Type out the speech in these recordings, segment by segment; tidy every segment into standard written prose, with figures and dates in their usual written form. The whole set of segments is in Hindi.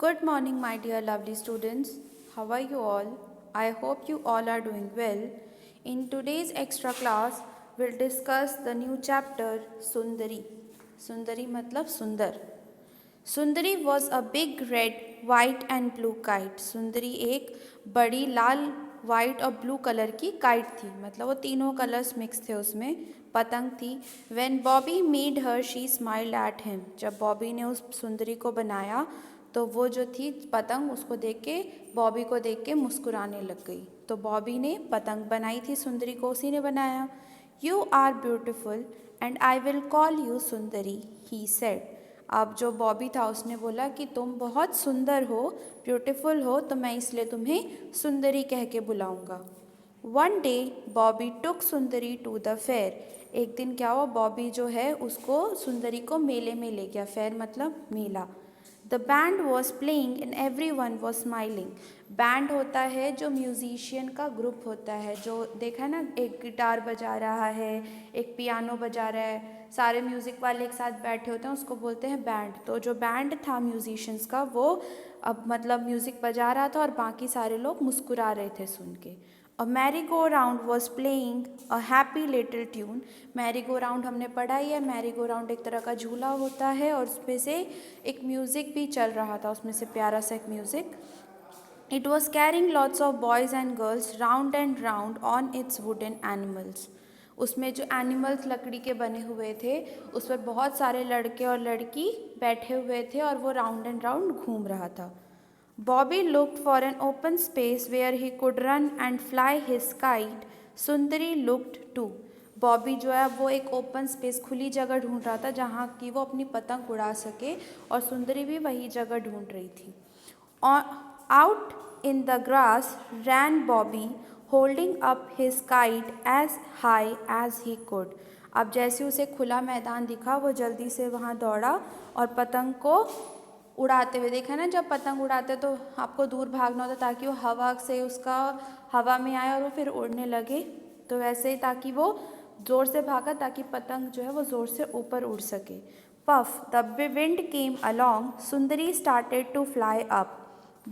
Good morning, my dear lovely students. How are you all? I hope you all are doing well. In today's extra class, we'll discuss the new chapter Sundari. Sundari matlab sundar. Sundari was a big red white and blue kite. सुंदरी एक बड़ी लाल वाइट और ब्लू कलर की काइट थी, मतलब वो तीनों कलर्स मिक्स थे, उसमें पतंग थी. When Bobby made her she smiled at him. जब बॉबी ने उस सुंदरी को बनाया तो वो जो थी पतंग, उसको देख के बॉबी को देख के मुस्कुराने लग गई. तो बॉबी ने पतंग बनाई थी, सुंदरी को उसी ने बनाया. You are beautiful and I will call you Sundari, he said. अब जो बॉबी था उसने बोला कि तुम बहुत सुंदर हो, ब्यूटीफुल हो, तो मैं इसलिए तुम्हें सुंदरी कह के बुलाऊंगा. One day Bobby took Sundari to the fair. एक दिन क्या हुआ, बॉबी जो है उसको सुंदरी को मेले में ले गया. फेयर मतलब मेला. The band was playing and everyone was smiling. Band होता है जो म्यूजिशियन का ग्रुप होता है, जो देखा है ना, एक गिटार बजा रहा है, एक पियानो बजा रहा है, सारे म्यूज़िक वाले एक साथ बैठे होते हैं, उसको बोलते हैं बैंड. तो जो बैंड था म्यूजिशियंस का, वो अब मतलब म्यूज़िक बजा रहा था और बाकी सारे लोग मुस्कुरा रहे थे सुन के. A merry go round was playing a happy little tune. Merry go round हमने पढ़ा ही है. मैरी गो राउंड एक तरह का झूला होता है और उसमें से एक म्यूज़िक भी चल रहा था, उसमें से प्यारा सा एक music. It was carrying lots of boys and girls round and round on it's wooden animals. उसमें जो एनिमल्स लकड़ी के बने हुए थे, उस पर बहुत सारे लड़के और लड़की बैठे हुए थे और वो राउंड एंड राउंड घूम रहा था. Bobby looked for an open space where he could run and fly his kite. Sundari looked too. Bobby जो है वो एक ओपन स्पेस, खुली जगह ढूंढ रहा था जहाँ की वो अपनी पतंग उड़ा सके, और सुंदरी भी वही जगह ढूंढ रही थी. Out in the grass ran Bobby holding up his kite as high as he could. अब जैसे उसे खुला मैदान दिखा, वो जल्दी से वहाँ दौड़ा और पतंग को उड़ाते हुए देखा ना, जब पतंग उड़ाते तो आपको दूर भागना होता ताकि वो हवा से उसका हवा में आए और वो फिर उड़ने लगे. तो वैसे ही ताकि वो ज़ोर से भागा ताकि पतंग जो है वो ज़ोर से ऊपर उड़ सके. Puff the wind came along. Sundari started to fly up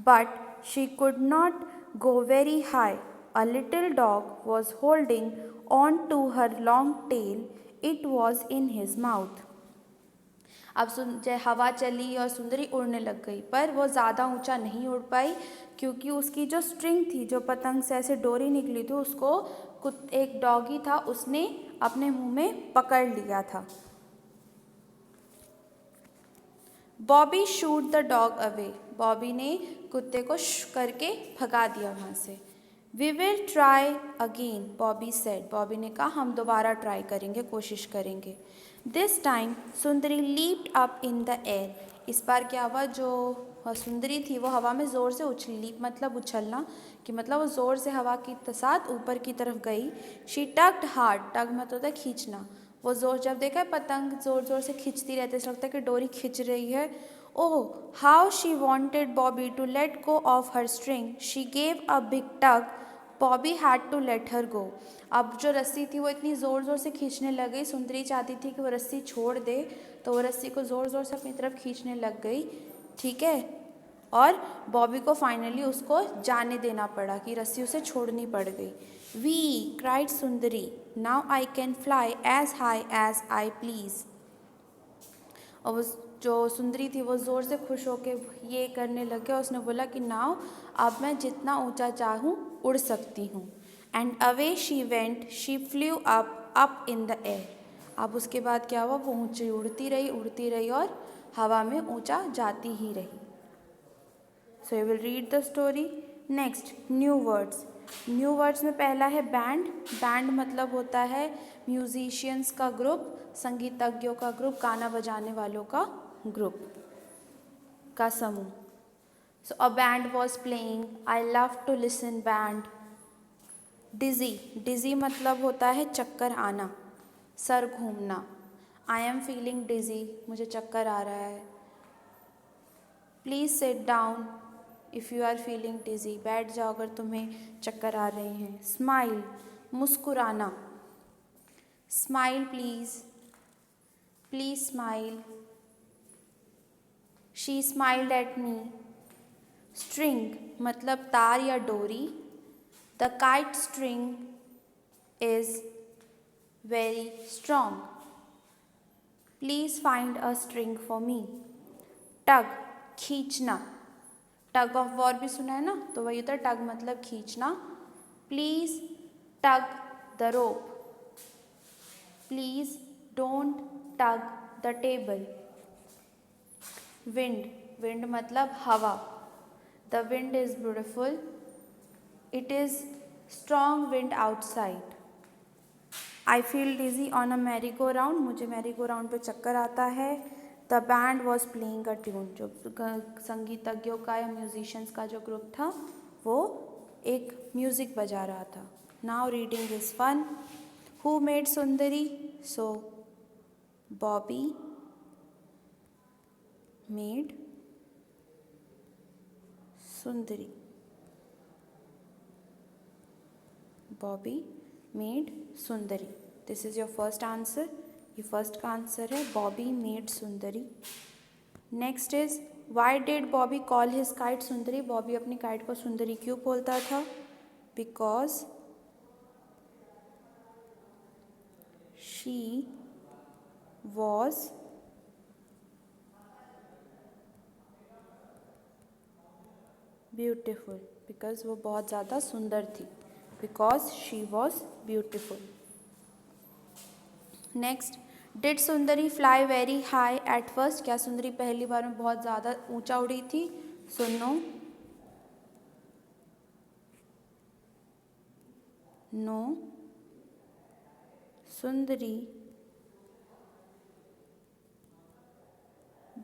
but she could not go very high. A little dog was holding on to her long tail. It was in his mouth. अब हवा चली और सुंदरी उड़ने लग गई, पर वो ज़्यादा ऊंचा नहीं उड़ पाई क्योंकि उसकी जो स्ट्रिंग थी, जो पतंग से ऐसे डोरी निकली थी, उसको एक डॉगी था, उसने अपने मुंह में पकड़ लिया था. Bobby shoot the dog away. Bobby ने कुत्ते को करके भगा दिया वहाँ से. We will try again, Bobby said. Bobby ने कहा हम दोबारा ट्राई करेंगे, कोशिश करेंगे. This time Sundari leaped up in the air. इस बार क्या हुआ, जो सुंदरी थी वो हवा में ज़ोर से उछली. लीप मतलब उछलना, कि मतलब वो ज़ोर से हवा के साथ ऊपर की तरफ गई. She tugged hard. टग मतलब होता है खींचना. वो ज़ोर, जब देखा पतंग ज़ोर ज़ोर से खींचती रहती है, ऐसा लगता है कि डोरी खींच रही है. Oh how she wanted Bobby to let go of her string. She gave a big tug. Bobby had to let her go. अब जो रस्सी थी वो इतनी ज़ोर ज़ोर से खींचने लग गई. सुंदरी चाहती थी कि वो रस्सी छोड़ दे, तो वो रस्सी को ज़ोर ज़ोर से अपनी तरफ खींचने लग गई. ठीक है, और बॉबी को फाइनली उसको जाने देना पड़ा कि रस्सी उसे छोड़नी पड़ गई. We cried Sundari, now I can fly as high as I please. और वो जो सुंदरी थी वो ज़ोर से खुश होके ये करने लगे, और उसने बोला कि नाउ अब मैं जितना ऊंचा चाहूँ उड़ सकती हूँ. And away she went. She flew up in the air. अब उसके बाद क्या हुआ, वो ऊंची उड़ती रही और हवा में ऊंचा जाती ही रही. So you will read the story. Next, new words. New words में पहला है बैंड. बैंड मतलब होता है म्यूजिशियंस का ग्रुप, संगीतज्ञों का ग्रुप, गाना बजाने वालों का ग्रुप का समूह. So a band was playing. I love to listen band. Dizzy. Dizzy मतलब होता है चक्कर आना, सर घूमना. I am feeling dizzy. मुझे चक्कर आ रहा है. Please sit down if you are feeling dizzy. बैठ जाओ अगर तुम्हें चक्कर आ रहे हैं. स्माइल मुस्कुराना. Smile please. Please smile. She smiled at me. String मतलब तार या डोरी। The kite string is very strong. Please find a string for me. Tug खींचना, टग ऑफ वॉर भी सुना है ना, तो वही होता है टग मतलब खींचना। Please tug the rope. Please don't tug the table. Wind, wind मतलब हवा। The wind is beautiful. It is strong wind outside. I feel dizzy on a merry go round, मुझे मैरी गो राउंड पे चक्कर आता है। The band was playing a tune, जो संगीतज्ञों का या म्यूजिशियंस का जो ग्रुप था वो एक म्यूजिक बजा रहा था। Now reading is fun. Who made Sundari? So Bobby made Sundari. Bobby made Sundari. This is your first answer. ये फर्स्ट का आंसर है, Bobby made Sundari. Next is why did Bobby call his kite Sundari? Bobby अपनी काइट को सुंदरी क्यों बोलता था? Because she was beautiful, because वो बहुत ज़्यादा सुंदर थी। Because she was beautiful. Next, did Sundari fly very high at first? क्या सुंदरी पहली बार में बहुत ज़्यादा ऊंचा उड़ी थी? So no, no Sundari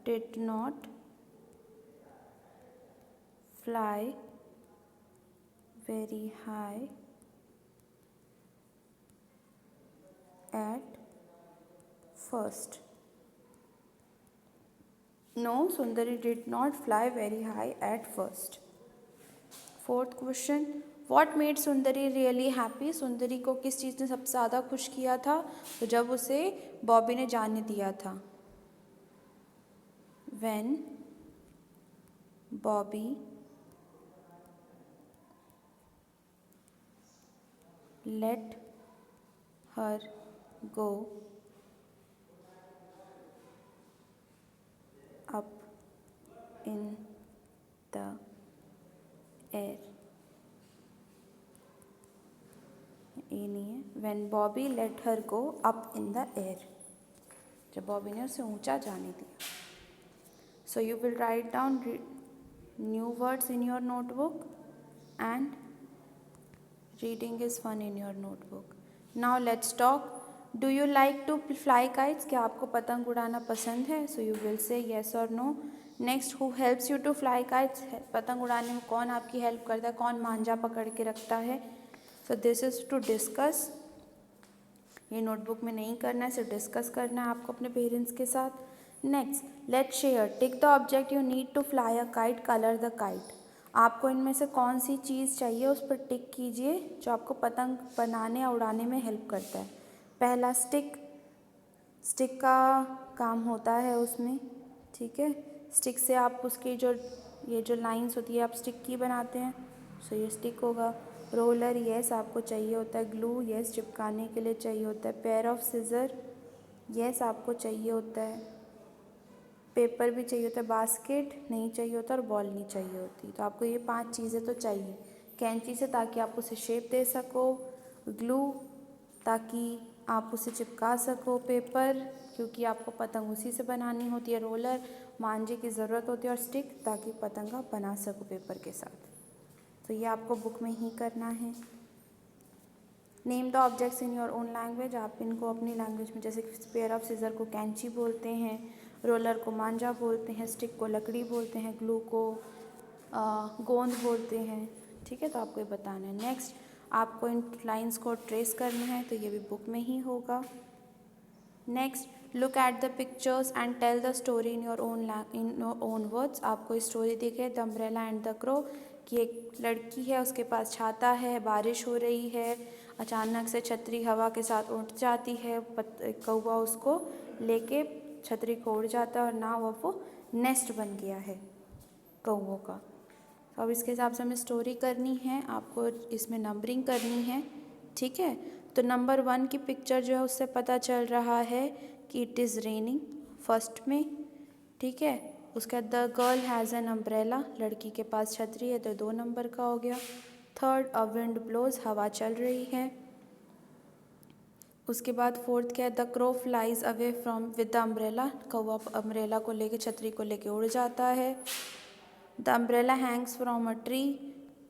did not fly very high at first. No, Sundari did not fly very high at first. Fourth question, what made Sundari really happy? सुंदरी को किस चीज़ ने सबसे ज़्यादा खुश किया था? तो जब उसे बॉबी ने जाने दिया था। When Bobby let her go up in the air. ये नहीं है, when Bobby let her go up in the air, जब बॉबी ने उसे ऊंचा जाने दिया। So you will write down new words in your notebook and reading is fun in your notebook. Now let's talk. Do you like to fly kites? क्या आपको पतंग उड़ाना पसंद है? So you will say yes or no. Next, who helps you to fly kites? पतंग उड़ाने में कौन आपकी हेल्प करता है? कौन मांझा पकड़ के रखता है? So this is to discuss. ये नोटबुक में नहीं करना है, सिर्फ डिस्कस करना है आपको अपने पेरेंट्स के साथ। Next, let's share. Tick the object you need to fly a kite, colour the kite. आपको इनमें से कौन सी चीज़ चाहिए उस पर टिक कीजिए जो आपको पतंग बनाने या उड़ाने में हेल्प करता है। पहला स्टिक, स्टिक का काम होता है उसमें, ठीक है। स्टिक से आप उसकी जो ये जो लाइंस होती है आप स्टिक की बनाते हैं, सो ये स्टिक होगा। रोलर, यस आपको चाहिए होता है। ग्लू, यस चिपकाने के लिए चाहिए होता है। पेयर ऑफ सीजर, यस आपको चाहिए होता है। पेपर भी चाहिए होता है। बास्केट नहीं चाहिए होता और बॉल नहीं चाहिए होती। तो आपको ये 5 चीज़ें तो चाहिए। कैंची से ताकि आप उसे शेप दे सको। ग्लू ताकि आप उसे चिपका सको। पेपर क्योंकि आपको पतंग उसी से बनानी होती है। रोलर, मांझे की ज़रूरत होती है। और स्टिक ताकि पतंग आप बना सको पेपर के साथ। तो ये आपको बुक में ही करना है। Name the objects in your own language, आप इनको अपनी लैंग्वेज में, जैसे पेयर ऑफ सीजर को कैंची बोलते हैं, रोलर को मांझा बोलते हैं, स्टिक को लकड़ी बोलते हैं, ग्लू को गोंद बोलते हैं, ठीक है। तो आपको ये बताना है। नेक्स्ट, आपको इन लाइंस को ट्रेस करना है, तो ये भी बुक में ही होगा। Next, look at the pictures and tell the story in your own words. आपको स्टोरी दिखे the umbrella and the crow, कि एक लड़की है, उसके पास छाता है, बारिश हो रही है, अचानक से छतरी हवा के साथ उड़ जाती है, कौवा उसको लेके छतरी को उड़ जाता है और नाव अब वो नेस्ट बन गया है कौवों का। तो अब इसके हिसाब से हमें स्टोरी करनी है, आपको इसमें नंबरिंग करनी है, ठीक है। तो नंबर 1 की पिक्चर जो है उससे पता चल रहा है कि इट इज़ रेनिंग फर्स्ट में, ठीक है। उसके बाद the girl has an umbrella, लड़की के पास छतरी है, तो 2 नंबर का हो गया। थर्ड, अ विंड ब्लोज, हवा चल रही है। उसके बाद फोर्थ क्या है, the crow flies away from with the umbrella, कौवा अम्ब्रेला को लेके, छतरी को लेके उड़ जाता है। The umbrella Hanks from a tree,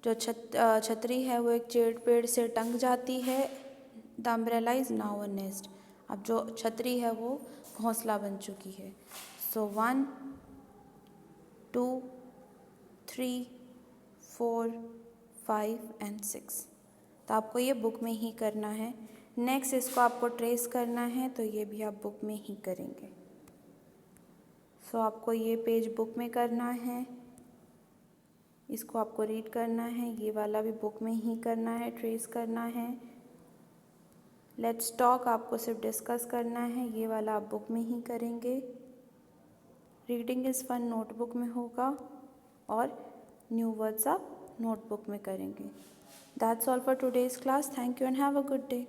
जो छतरी है वो एक पेड़ से टंग जाती है। The umbrella is now a nest, अब जो छतरी है वो घोंसला बन चुकी है। सो 1 2 3 4 5 एंड 6। तो आपको ये बुक में ही करना है। नेक्स्ट इसको आपको ट्रेस करना है, तो ये भी आप बुक में ही करेंगे। सो आपको ये पेज बुक में करना है, इसको आपको रीड करना है, ये वाला भी बुक में ही करना है, ट्रेस करना है। लेट्स टॉक आपको सिर्फ डिस्कस करना है, ये वाला आप बुक में ही करेंगे। रीडिंग इज़ फन नोटबुक में होगा, और न्यू वर्ड्स आप नोटबुक में करेंगे। That's all for today's class. Thank you and have a good day.